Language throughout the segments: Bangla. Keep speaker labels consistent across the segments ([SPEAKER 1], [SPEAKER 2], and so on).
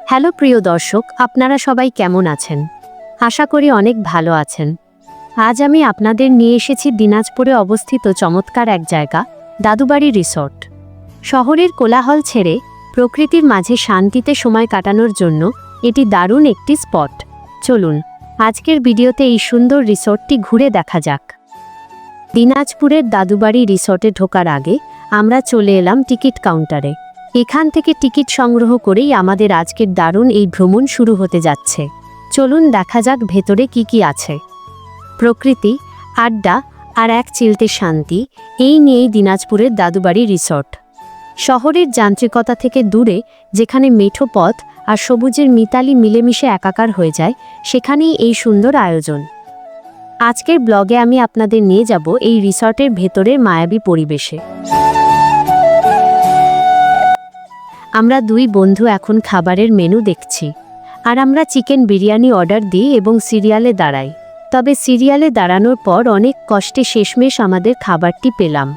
[SPEAKER 1] হ্যালো প্রিয় দর্শক, আপনারা সবাই কেমন আছেন? আশা করি অনেক ভালো আছেন। আজ আমি আপনাদের নিয়ে এসেছি দিনাজপুরে অবস্থিত চমৎকার এক জায়গা, দাদুবাড়ি রিসর্ট। শহরের কোলাহল ছেড়ে প্রকৃতির মাঝে শান্তিতে সময় কাটানোর জন্য এটি দারুণ একটি স্পট। চলুন আজকের ভিডিওতে এই সুন্দর রিসর্টটি ঘুরে দেখা যাক। দিনাজপুরের দাদুবাড়ি রিসর্টে ঢোকার আগে আমরা চলে এলাম টিকিট কাউন্টারে। এখান থেকে টিকিট সংগ্রহ করেই আমাদের আজকের দারুণ এই ভ্রমণ শুরু হতে যাচ্ছে। চলুন দেখা যাক ভেতরে কি কি আছে। প্রকৃতি, আড্ডা আর এক চিলতে শান্তি, এই নিয়েই দিনাজপুরের দাদুবাড়ি রিসর্ট। শহরের যান্ত্রিকতা থেকে দূরে, যেখানে মেঠো পথ আর সবুজের মিতালি মিলেমিশে একাকার হয়ে যায়, সেখানেই এই সুন্দর আয়োজন। আজকের ব্লগে আমি আপনাদের নিয়ে যাব এই রিসর্টের ভেতরের মায়াবী পরিবেশে। আমরা দুই বন্ধু এখন খাবারের মেনু দেখছি, আর আমরা চিকেন বিরিয়ানি অর্ডার দিই এবং সিরিয়ালে দাঁড়াই। তবে সিরিয়ালে দাঁড়ানোর পর অনেক কষ্টে শেষমেশ আমাদের খাবারটি পেলাম।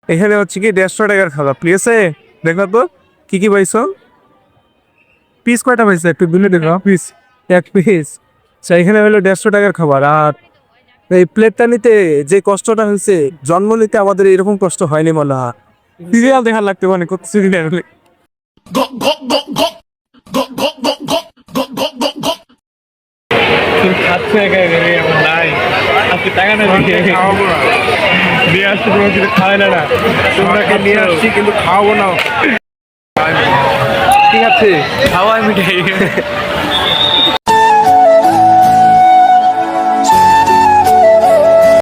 [SPEAKER 2] এখানে হচ্ছে কি 150 টাকার খাবার প্লেসে দেখো তো কি পাইছো। পিস কয়টা পাইছে একটু দিলে দেখো। পিস এক পিস। এখানে হলো 150 টাকার খাবার। আর এই প্লেটটা নিতে যে কষ্টটা হয়েছে, জন্ম নিতে আমাদের এরকম কষ্ট হয়নি মনে হয়। সিরিয়াল দেখার লাগতে মানে কত সিরিয়াল। নিয়ে আসছি তোমার কিন্তু খাওয়াই না, তোমরাকে নিয়ে আসছি কিন্তু খাওয়াবো না। ঠিক আছে, খাওয়াই মিঠাই।